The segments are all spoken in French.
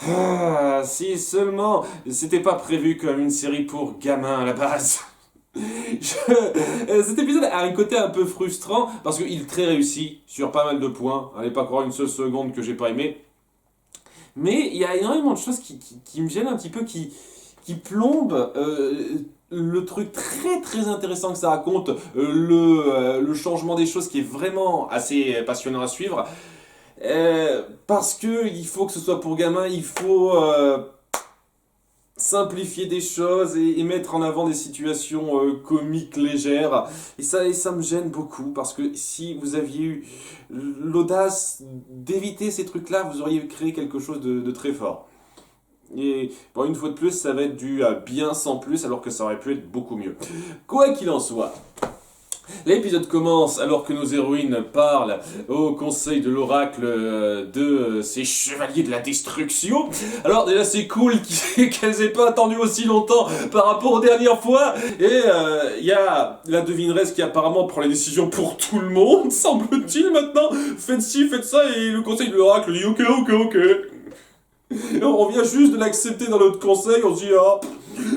Ah, si seulement c'était pas prévu comme une série pour gamins à la base. Cet épisode a un côté un peu frustrant parce qu'il est très réussi sur pas mal de points. Allez pas croire une seule seconde que j'ai pas aimé. Mais il y a énormément de choses qui me gênent un petit peu, qui plombent le truc très très intéressant que ça raconte, le changement des choses qui est vraiment assez passionnant à suivre. Parce que il faut que ce soit pour gamins, il faut simplifier des choses et mettre en avant des situations comiques légères. Et ça me gêne beaucoup parce que si vous aviez eu l'audace d'éviter ces trucs-là, vous auriez créé quelque chose de très fort. Et bon, une fois de plus, ça va être du bien sans plus, alors que ça aurait pu être beaucoup mieux. Quoi qu'il en soit, l'épisode commence alors que nos héroïnes parlent au conseil de l'oracle de ces chevaliers de la destruction. Alors déjà c'est cool qu'elles aient pas attendu aussi longtemps par rapport aux dernières fois. Et il y a la devineresse qui apparemment prend les décisions pour tout le monde, semble-t-il maintenant. Faites ci, faites ça, et le conseil de l'oracle dit ok, ok, ok. Et on vient juste de l'accepter dans notre conseil, on se dit ah,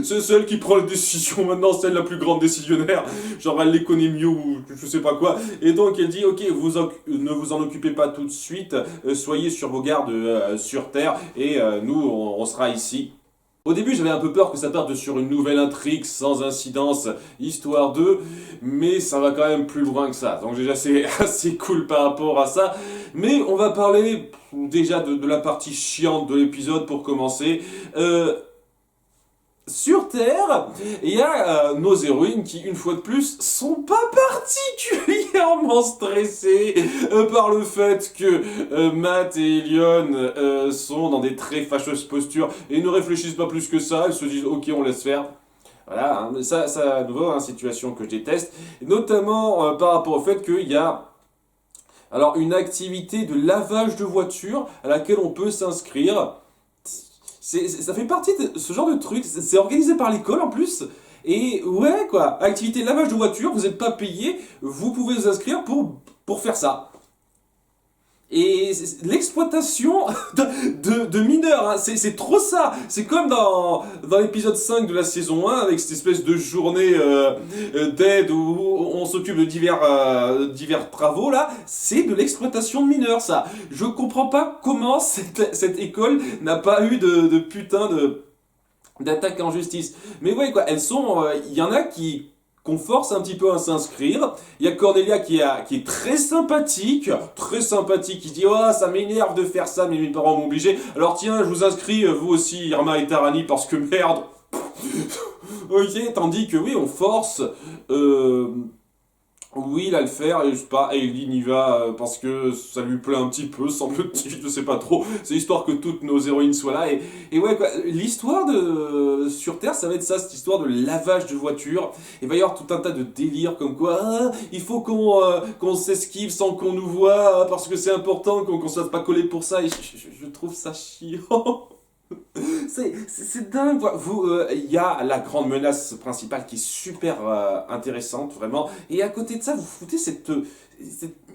c'est celle qui prend les décisions maintenant, c'est elle la plus grande décisionnaire. Genre elle les connaît mieux ou je sais pas quoi. Et donc elle dit ok, ne vous en occupez pas tout de suite, soyez sur vos gardes sur Terre et nous on sera ici. Au début, j'avais un peu peur que ça parte sur une nouvelle intrigue sans incidence, histoire 2, mais ça va quand même plus loin que ça. Donc déjà, c'est assez cool par rapport à ça. Mais on va parler déjà de la partie chiante de l'épisode pour commencer. Sur Terre, il y a nos héroïnes qui, une fois de plus, sont pas particulièrement stressées par le fait que Matt et Elion sont dans des très fâcheuses postures et ne réfléchissent pas plus que ça. Elles se disent ok, on laisse faire. Voilà, hein, ça à nouveau, hein, situation que je déteste, notamment par rapport au fait qu'il y a alors une activité de lavage de voiture à laquelle on peut s'inscrire. Ça fait partie de ce genre de truc, c'est organisé par l'école en plus. Et ouais, quoi, activité lavage de voiture, vous n'êtes pas payé, vous pouvez vous inscrire pour faire ça. Et l'exploitation de mineurs, hein, c'est trop ça. C'est comme dans l'épisode 5 de la saison 1, avec cette espèce de journée d'aide où on s'occupe de divers travaux, là. C'est de l'exploitation de mineurs, ça. Je comprends pas comment cette école n'a pas eu de putain d'attaque en justice. Mais ouais, quoi, elles sont... Il y en a qu'on force un petit peu à s'inscrire. Il y a Cornelia qui est très sympathique, qui dit oh ça m'énerve de faire ça mais mes parents m'ont obligé. Alors tiens je vous inscris vous aussi Irma et Tarani parce que merde. Ok, tandis que oui on force Will à le faire, et je sais pas, Aileen y va parce que ça lui plaît un petit peu, semble-t-il, je sais pas trop. C'est histoire que toutes nos héroïnes soient là. Et ouais, quoi, l'histoire de sur Terre, ça va être ça, cette histoire de lavage de voiture. Il va y avoir tout un tas de délires comme quoi, il faut qu'on s'esquive sans qu'on nous voit, parce que c'est important qu'on se fasse pas coller pour ça. Et je trouve ça chiant. C'est dingue, quoi. Il y a la grande menace principale qui est super intéressante, vraiment. Et à côté de ça, vous foutez cette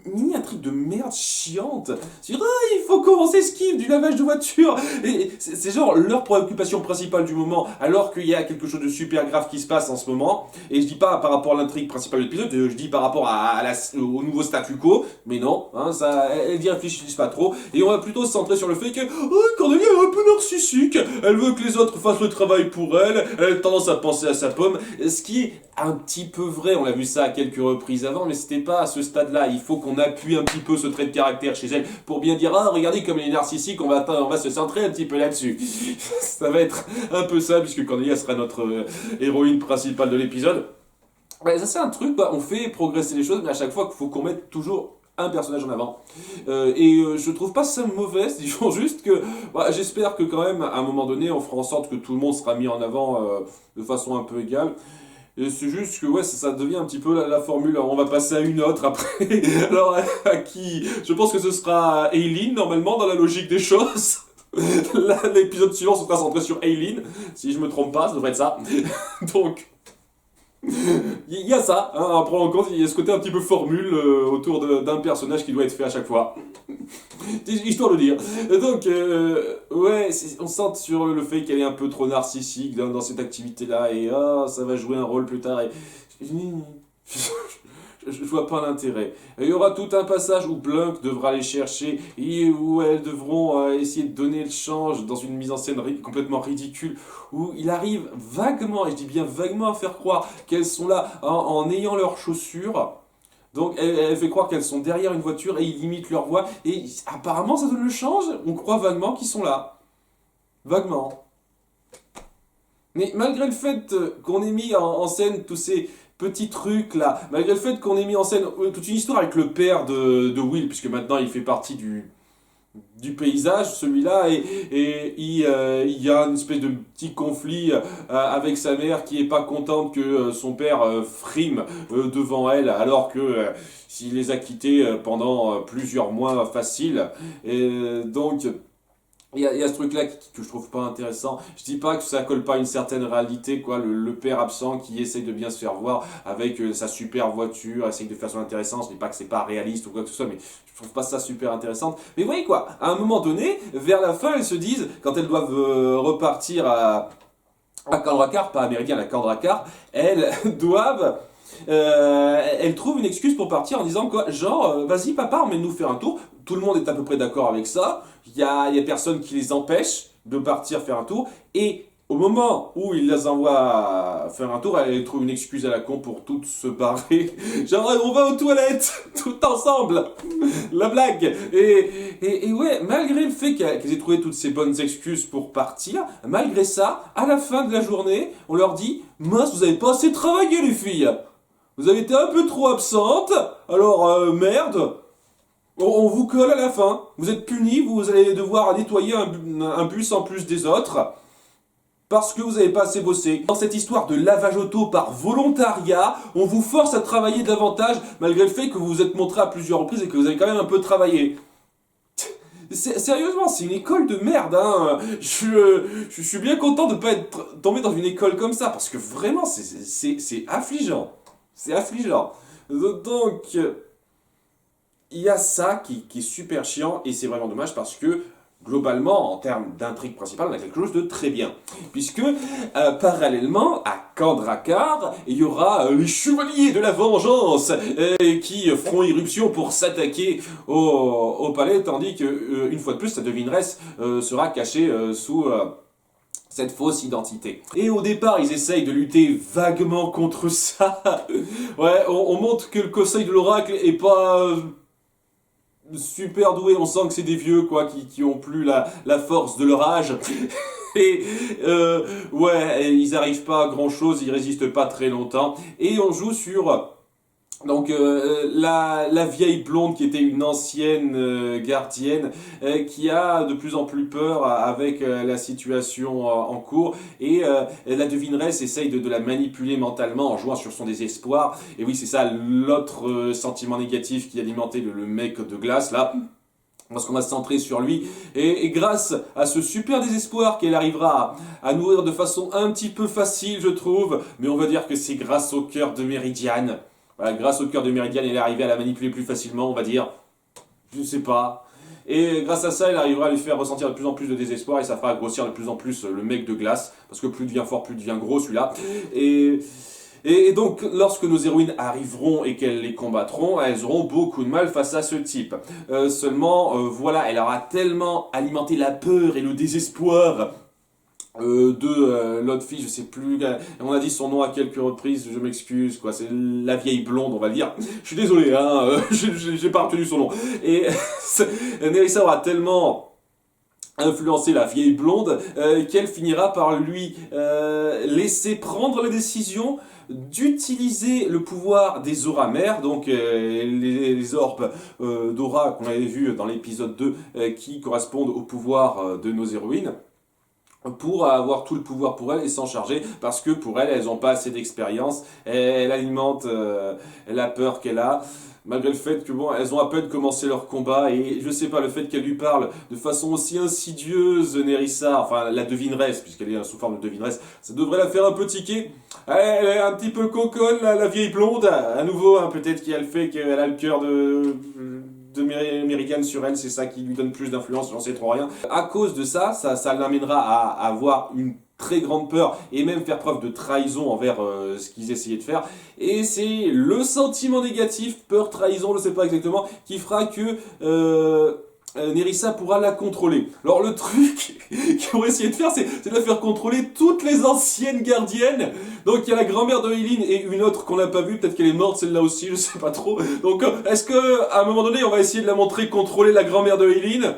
mini-intrigue de merde chiante. Sur, il faut qu'on s'esquive du lavage de voiture. Et c'est genre leur préoccupation principale du moment, alors qu'il y a quelque chose de super grave qui se passe en ce moment. Et je dis pas par rapport à l'intrigue principale de l'épisode, je dis par rapport au nouveau statu quo. Mais non, hein, ça, elles y réfléchissent pas trop. Et on va plutôt se centrer sur le fait que Cordelia est un peu narcissique. Elle veut que les autres fassent le travail pour elle. Elle a tendance à penser à sa pomme. Ce qui est un petit peu vrai. On l'a vu ça à quelques reprises avant, mais c'était pas à ce stade-là. Il faut qu'on appuie un petit peu ce trait de caractère chez elle pour bien dire regardez comme elle est narcissique, on va se centrer un petit peu là-dessus. Ça va être un peu ça, puisque Cornelia sera notre héroïne principale de l'épisode. Ouais, ça c'est un truc, on fait progresser les choses, mais à chaque fois qu'il faut qu'on mette toujours un personnage en avant. Je trouve pas ça mauvais, disons juste que j'espère que quand même, à un moment donné, on fera en sorte que tout le monde sera mis en avant de façon un peu égale. Et c'est juste que ça devient un petit peu la formule. Alors, on va passer à une autre après. Alors à qui? Je pense que ce sera Aileen normalement dans la logique des choses. L'épisode suivant sera centré sur Aileen. Si je me trompe pas, ça devrait être ça. Donc Il y a ça, hein, à prendre en compte, il y a ce côté un petit peu formule autour d'un personnage qui doit être fait à chaque fois. Histoire de dire. Donc, ouais, on sent sur le fait qu'elle est un peu trop narcissique dans cette activité-là, et ça va jouer un rôle plus tard, et... Je vois pas l'intérêt. Il y aura tout un passage où Blunk devra les chercher et où elles devront essayer de donner le change dans une mise en scène complètement ridicule où il arrive vaguement, et je dis bien vaguement, à faire croire qu'elles sont là en ayant leurs chaussures. Donc elle fait croire qu'elles sont derrière une voiture et il imite leur voix et apparemment ça donne le change. On croit vaguement qu'ils sont là. Vaguement. Mais malgré le fait qu'on ait mis en scène tous ces petits trucs là, malgré le fait qu'on ait mis en scène toute une histoire avec le père de Will, puisque maintenant il fait partie du paysage, celui-là, et il y a une espèce de petit conflit avec sa mère qui est pas contente que son père frime devant elle, alors que s'il les a quittés pendant plusieurs mois faciles. Et donc, il y a ce truc-là que je trouve pas intéressant. Je dis pas que ça colle pas à une certaine réalité, quoi. Le père absent qui essaye de bien se faire voir avec sa super voiture, essaye de faire son intéressant. Je dis pas que c'est pas réaliste ou quoi que ce soit, mais je trouve pas ça super intéressant. Mais vous voyez quoi, à un moment donné, vers la fin, elles se disent, quand elles doivent repartir à Kandrakar, pas à Meridian, à Kandrakar, elles doivent elle trouve une excuse pour partir en disant quoi, genre, vas-y papa, emmène-nous faire un tour. Tout le monde est à peu près d'accord avec ça. Il y a personne qui les empêche de partir faire un tour. Et au moment où il les envoie faire un tour, elle trouve une excuse à la con pour toutes se barrer. Genre, on va aux toilettes, tout ensemble. La blague. Et ouais, malgré le fait qu'elles aient trouvé toutes ces bonnes excuses pour partir, malgré ça, à la fin de la journée, on leur dit, mince, vous avez pas assez travaillé les filles. Vous avez été un peu trop absente, alors merde, on vous colle à la fin. Vous êtes punis, vous allez devoir nettoyer un bus en plus des autres, parce que vous n'avez pas assez bossé. Dans cette histoire de lavage auto par volontariat, on vous force à travailler davantage, malgré le fait que vous vous êtes montré à plusieurs reprises et que vous avez quand même un peu travaillé. Sérieusement, c'est une école de merde, hein. Je suis bien content de ne pas être tombé dans une école comme ça, parce que vraiment, c'est affligeant. C'est affligeant. Donc, il y a ça qui est super chiant et c'est vraiment dommage parce que globalement, en termes d'intrigue principale, on a quelque chose de très bien. Puisque, parallèlement, à Kandrakar, il y aura les Chevaliers de la Vengeance qui feront irruption pour s'attaquer au palais, tandis que, une fois de plus, sa devineresse sera cachée sous... cette fausse identité. Et au départ, ils essayent de lutter vaguement contre ça. Ouais, on montre que le conseil de l'oracle est pas super doué. On sent que c'est des vieux, quoi, qui ont plus la force de leur âge. Et ouais, ils arrivent pas à grand chose, ils résistent pas très longtemps. Et on joue sur... Donc la vieille blonde qui était une ancienne gardienne qui a de plus en plus peur avec la situation en cours et la devineresse essaye de la manipuler mentalement en jouant sur son désespoir. Et oui, c'est ça l'autre sentiment négatif qui alimentait le mec de glace là. Parce qu'on va se centrer sur lui, et grâce à ce super désespoir qu'elle arrivera à nourrir de façon un petit peu facile, je trouve, mais on va dire que c'est grâce au cœur de Meridian. Voilà, grâce au cœur de Meridian, elle est arrivée à la manipuler plus facilement, on va dire. Je sais pas. Et grâce à ça, elle arrivera à lui faire ressentir de plus en plus de désespoir et ça fera grossir de plus en plus le mec de glace. Parce que plus il devient fort, plus il devient gros celui-là. Et donc, lorsque nos héroïnes arriveront et qu'elles les combattront, elles auront beaucoup de mal face à ce type. Seulement, voilà, elle aura tellement alimenté la peur et le désespoir de l'autre fille, je sais plus, on a dit son nom à quelques reprises, je m'excuse, quoi, c'est la vieille blonde, on va le dire. Je suis désolé, hein, j'ai pas retenu son nom. Et Nerissa aura tellement influencé la vieille blonde qu'elle finira par lui laisser prendre la décision d'utiliser le pouvoir des auras mères, donc les orbes d'aura qu'on avait vu dans l'épisode 2 qui correspondent au pouvoir de nos héroïnes. pour avoir tout le pouvoir pour elle et s'en charger, parce que pour elle, elles n'ont pas assez d'expérience, elle alimente la peur qu'elle a, malgré le fait que bon, elles ont à peine commencé leur combat, et je sais pas, le fait qu'elle lui parle de façon aussi insidieuse, Nerissa, enfin la devineresse, puisqu'elle est sous forme de devineresse, ça devrait la faire un peu tiquer. Elle est un petit peu coconne, la vieille blonde, à nouveau, hein, peut-être qu'il y a le fait qu'elle a le cœur de Meridian sur elle, c'est ça qui lui donne plus d'influence, j'en sais trop rien. À cause de ça l'amènera à avoir une très grande peur et même faire preuve de trahison envers ce qu'ils essayaient de faire. Et c'est le sentiment négatif, peur, trahison, je ne sais pas exactement, qui fera que Nerissa pourra la contrôler. Alors le truc qu'ils ont essayé de faire, c'est de la faire contrôler toutes les anciennes gardiennes. Donc il y a la grand-mère de Eileen et une autre qu'on n'a pas vue, peut-être qu'elle est morte celle-là aussi, je sais pas trop. Donc est-ce que à un moment donné on va essayer de la montrer contrôler la grand-mère de Eileen?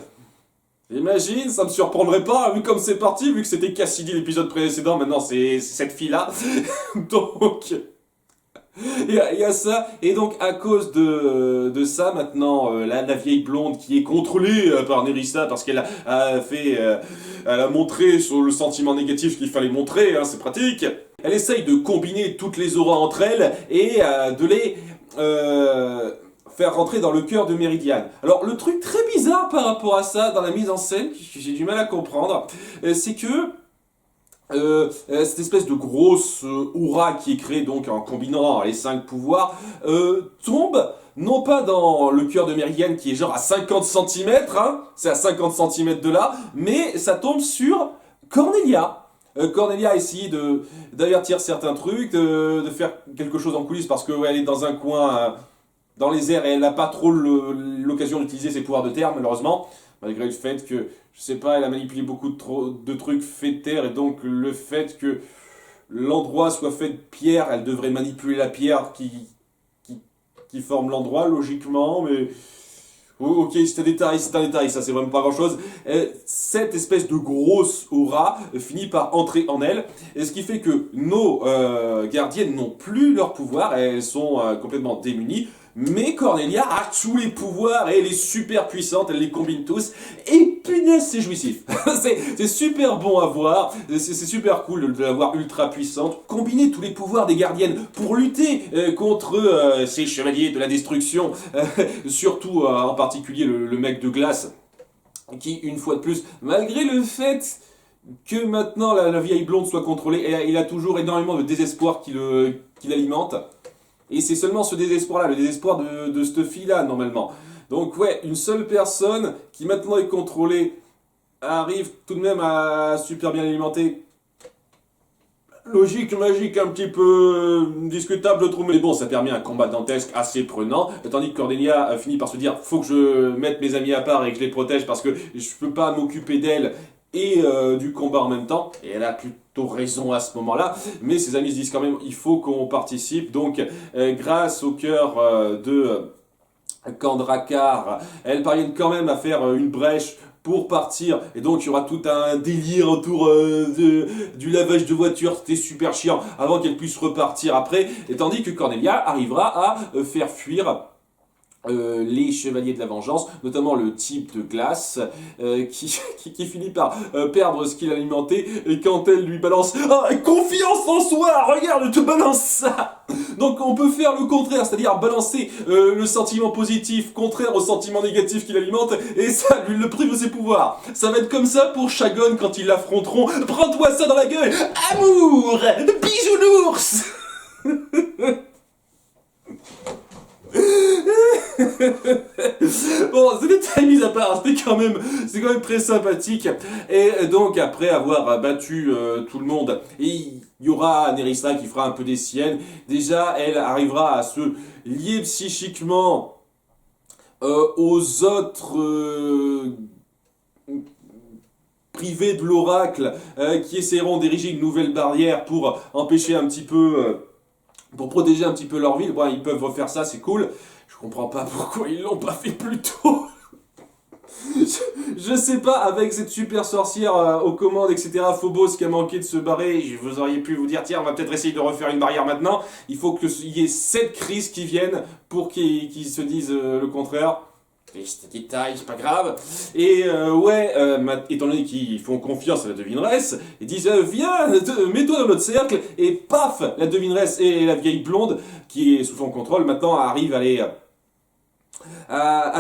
Imagine, ça me surprendrait pas, vu comme c'est parti, vu que c'était Cassidy l'épisode précédent, maintenant c'est cette fille-là. Donc... Il y a ça, et donc à cause de ça, maintenant, la vieille blonde qui est contrôlée par Nerissa parce qu'elle elle a montré sur le sentiment négatif qu'il fallait montrer, hein, c'est pratique. Elle essaye de combiner toutes les auras entre elles et de les faire rentrer dans le cœur de Meridian. Alors le truc très bizarre par rapport à ça, dans la mise en scène, que j'ai du mal à comprendre, c'est que cette espèce de grosse aura qui est créée donc en combinant les 5 pouvoirs tombe non pas dans le cœur de Meridian qui est genre à 50 cm, hein, c'est à 50 cm de là, mais ça tombe sur Cornelia. Cornelia a essayé d'avertir certains trucs, de faire quelque chose en coulisses parce qu'elle est dans un coin dans les airs et elle n'a pas trop l'occasion d'utiliser ses pouvoirs de terre malheureusement, malgré le fait que, je sais pas, elle a manipulé beaucoup de trucs faits de terre et donc le fait que l'endroit soit fait de pierre, elle devrait manipuler la pierre qui forme l'endroit logiquement, mais... ok, c'est un détail, ça c'est vraiment pas grand chose. Cette espèce de grosse aura finit par entrer en elle, et ce qui fait que nos gardiennes n'ont plus leur pouvoir, elles sont complètement démunies. Mais Cornelia a tous les pouvoirs et elle est super puissante, elle les combine tous. Et punaise, c'est jouissif. c'est super bon à voir, c'est super cool de la voir ultra puissante. Combiner tous les pouvoirs des gardiennes pour lutter contre ces chevaliers de la destruction. Surtout en particulier le mec de glace qui, une fois de plus, malgré le fait que maintenant la vieille blonde soit contrôlée, il a toujours énormément de désespoir qui l'alimente. Et c'est seulement ce désespoir-là, le désespoir de cette fille-là, normalement. Donc ouais, une seule personne qui maintenant est contrôlée arrive tout de même à super bien alimenter. Logique, magique, un petit peu discutable, je trouve. Mais bon, ça permet un combat dantesque assez prenant. Tandis que Cordelia finit par se dire, faut que je mette mes amis à part et que je les protège parce que je peux pas m'occuper d'elle et du combat en même temps, et elle a plutôt raison à ce moment-là, mais ses amis se disent quand même il faut qu'on participe, donc grâce au cœur de Kandrakar, elles parviennent quand même à faire une brèche pour partir, et donc il y aura tout un délire autour du lavage de voiture, c'était super chiant, avant qu'elle puisse repartir après, et tandis que Cornelia arrivera à faire fuir les chevaliers de la vengeance, notamment le type de glace qui finit par perdre ce qu'il alimentait et quand elle lui balance confiance en soi, regarde, je te balance ça. Donc on peut faire le contraire, c'est-à-dire balancer le sentiment positif contraire au sentiment négatif qu'il alimente et ça lui le prive de ses pouvoirs. Ça va être comme ça pour Shagon quand ils l'affronteront. Prends-toi ça dans la gueule, amour, bisounours. Bon, c'est des détails mis à part, c'est quand même très sympathique. Et donc, après avoir battu tout le monde, il y aura Nerissa qui fera un peu des siennes. Déjà, elle arrivera à se lier psychiquement aux autres privés de l'oracle qui essaieront d'ériger une nouvelle barrière pour empêcher un petit peu... pour protéger un petit peu leur ville. Bon, ils peuvent refaire ça, c'est cool. Je comprends pas pourquoi ils l'ont pas fait plus tôt. Je sais pas, avec cette super sorcière aux commandes, etc., Phobos qui a manqué de se barrer, vous auriez pu vous dire, tiens, on va peut-être essayer de refaire une barrière maintenant. Il faut qu'il y ait cette crise qui vienne pour qu'ils se disent le contraire. Petit détail, c'est pas grave. Et étant donné qu'ils font confiance à la devineresse, ils disent viens, mets-toi dans notre cercle, et paf, la devineresse et la vieille blonde, qui est sous son contrôle, maintenant arrivent à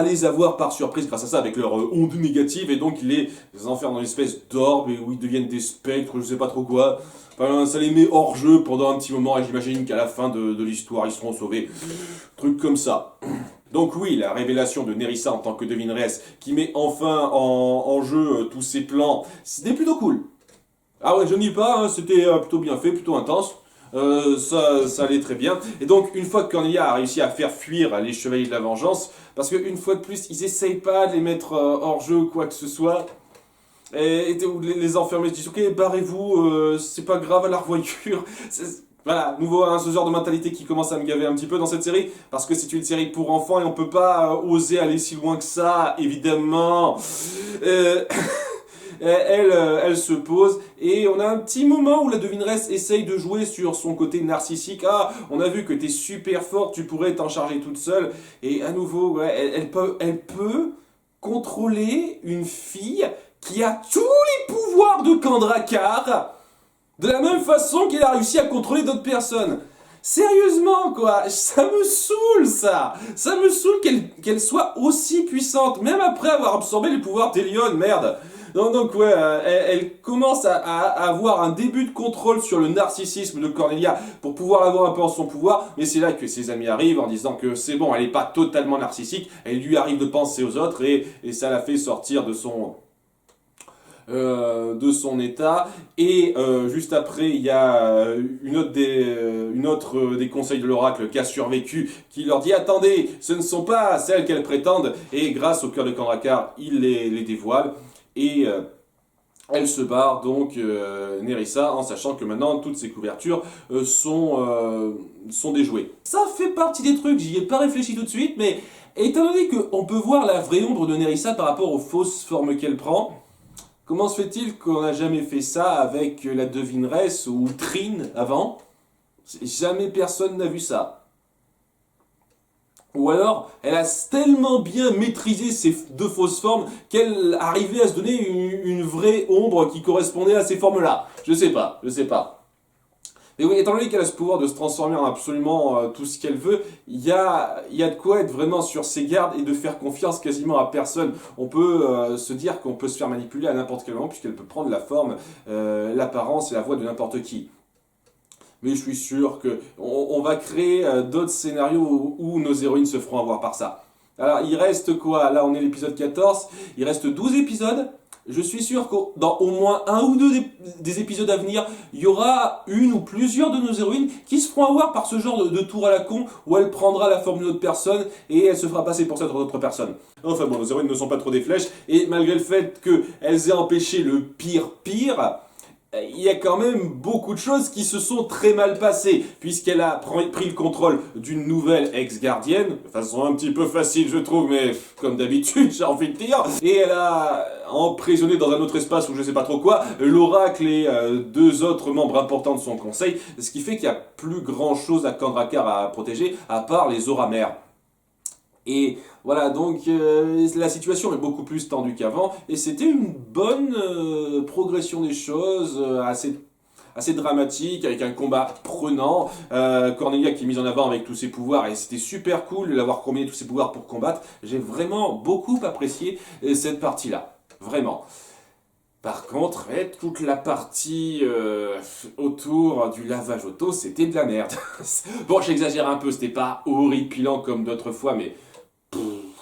les avoir par surprise grâce à ça, avec leur onde négative, et donc ils les enferment dans une espèce d'orbe, et où ils deviennent des spectres, je sais pas trop quoi. Enfin, ça les met hors jeu pendant un petit moment, et j'imagine qu'à la fin de l'histoire, ils seront sauvés. Truc comme ça. Donc oui, la révélation de Nerissa en tant que devineresse, qui met enfin en jeu tous ses plans, c'était plutôt cool. Ah ouais, je nie pas, hein, c'était plutôt bien fait, plutôt intense. Ça allait très bien. Et donc, une fois que Cornelia a réussi à faire fuir les Chevaliers de la Vengeance, parce qu'une fois de plus, ils essayent pas de les mettre hors jeu ou quoi que ce soit, ou de les enfermer, ils disent ok, barrez-vous, c'est pas grave à la revoyure. Voilà, nouveau, hein, ce genre de mentalité qui commence à me gaver un petit peu dans cette série, parce que c'est une série pour enfants et on peut pas oser aller si loin que ça, évidemment. Elle se pose et on a un petit moment où la devineresse essaye de jouer sur son côté narcissique. Ah, on a vu que t'es super forte, tu pourrais t'en charger toute seule. Et à nouveau, ouais, elle peut contrôler une fille qui a tous les pouvoirs de Kandrakar, de la même façon qu'elle a réussi à contrôler d'autres personnes. Sérieusement, quoi, ça me saoule, ça. Ça me saoule qu'elle soit aussi puissante, même après avoir absorbé les pouvoirs d'Elion, merde. Donc ouais, elle commence à avoir un début de contrôle sur le narcissisme de Cornelia pour pouvoir avoir un peu en son pouvoir, mais c'est là que ses amis arrivent en disant que c'est bon, elle n'est pas totalement narcissique, elle lui arrive de penser aux autres et ça la fait sortir de son état. Et juste après, il y a une autre des conseils de l'oracle qui a survécu, qui leur dit attendez, ce ne sont pas celles qu'elles prétendent, et grâce au cœur de Kandrakar, il les dévoile. Et elle se barre donc, Nerissa, en sachant que maintenant toutes ses couvertures sont déjouées. Ça fait partie des trucs, j'y ai pas réfléchi tout de suite, mais étant donné qu'on peut voir la vraie ombre de Nerissa par rapport aux fausses formes qu'elle prend, comment se fait-il qu'on n'a jamais fait ça avec la devineresse ou Trine avant? Jamais personne n'a vu ça. Ou alors, elle a tellement bien maîtrisé ces deux fausses formes qu'elle arrivait à se donner une vraie ombre qui correspondait à ces formes-là. Je sais pas. Mais oui, étant donné qu'elle a ce pouvoir de se transformer en absolument tout ce qu'elle veut, il y a de quoi être vraiment sur ses gardes et de faire confiance quasiment à personne. On peut se dire qu'on peut se faire manipuler à n'importe quel moment puisqu'elle peut prendre la forme, l'apparence et la voix de n'importe qui. Mais je suis sûr qu'on va créer d'autres scénarios où nos héroïnes se feront avoir par ça. Alors, il reste quoi? Là, on est l'épisode 14. Il reste 12 épisodes. Je suis sûr que dans au moins un ou deux des épisodes à venir, il y aura une ou plusieurs de nos héroïnes qui se feront avoir par ce genre de tour à la con où elle prendra la forme d'une autre personne et elle se fera passer pour cette autre personne. Enfin bon, nos héroïnes ne sont pas trop des flèches et malgré le fait qu'elles aient empêché le pire, il y a quand même beaucoup de choses qui se sont très mal passées, puisqu'elle a pris le contrôle d'une nouvelle ex-gardienne, de façon un petit peu facile je trouve, mais comme d'habitude j'ai envie de dire, et elle a emprisonné dans un autre espace où je sais pas trop quoi, l'oracle et deux autres membres importants de son conseil, ce qui fait qu'il n'y a plus grand chose à Kandrakar à protéger, à part les auras mères. Et voilà, donc la situation est beaucoup plus tendue qu'avant, et c'était une bonne progression des choses, assez dramatique, avec un combat prenant. Cornelia qui est mise en avant avec tous ses pouvoirs, et c'était super cool de l'avoir combiné tous ses pouvoirs pour combattre. J'ai vraiment beaucoup apprécié cette partie-là, vraiment. Par contre, toute la partie autour du lavage auto, c'était de la merde. Bon, j'exagère un peu, c'était pas horripilant comme d'autres fois, mais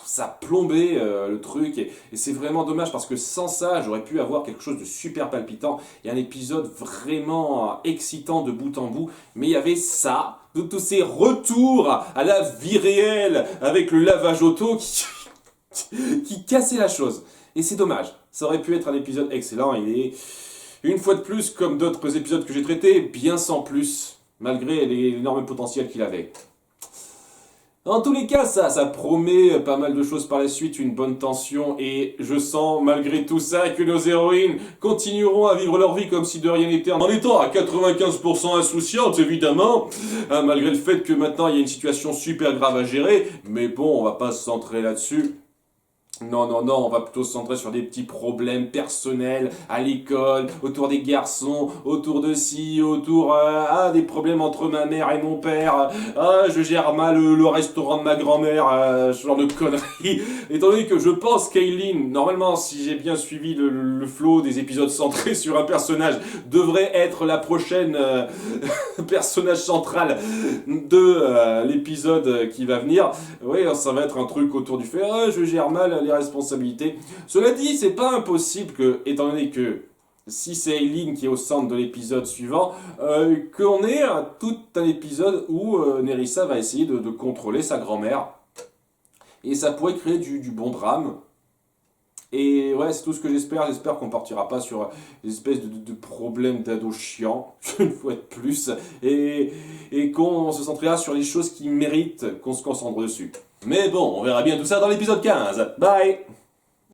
ça plombait le truc et c'est vraiment dommage parce que sans ça j'aurais pu avoir quelque chose de super palpitant et un épisode vraiment excitant de bout en bout, mais il y avait ça, de tous ces retours à la vie réelle avec le lavage auto qui cassait la chose et c'est dommage. Ça aurait pu être un épisode excellent, il est une fois de plus comme d'autres épisodes que j'ai traités, bien sans plus malgré l'énorme potentiel qu'il avait. En tous les cas, ça promet pas mal de choses par la suite, une bonne tension, et je sens malgré tout ça que nos héroïnes continueront à vivre leur vie comme si de rien n'était, en étant à 95% insouciantes évidemment, malgré le fait que maintenant il y a une situation super grave à gérer, mais bon, on va pas se centrer là-dessus. Non, non, non, on va plutôt se centrer sur des petits problèmes personnels à l'école, autour des garçons, autour de ci, autour des problèmes entre ma mère et mon père. Je gère mal le restaurant de ma grand-mère, ce genre de conneries. Étant donné que je pense qu'Aileen, normalement, si j'ai bien suivi le flow des épisodes centrés sur un personnage, devrait être la prochaine personnage central de l'épisode qui va venir. Oui, ça va être un truc autour du fait, je gère mal les responsabilités. Cela dit, c'est pas impossible que, étant donné que si c'est Aileen qui est au centre de l'épisode suivant, qu'on ait tout un épisode où Nerissa va essayer de contrôler sa grand-mère. Et ça pourrait créer du bon drame. Et ouais, c'est tout ce que j'espère. J'espère qu'on partira pas sur des espèces de problèmes d'ado chiants, une fois de plus, et qu'on se centrera sur les choses qui méritent qu'on se concentre dessus. Mais bon, on verra bien tout ça dans l'épisode 15. Bye!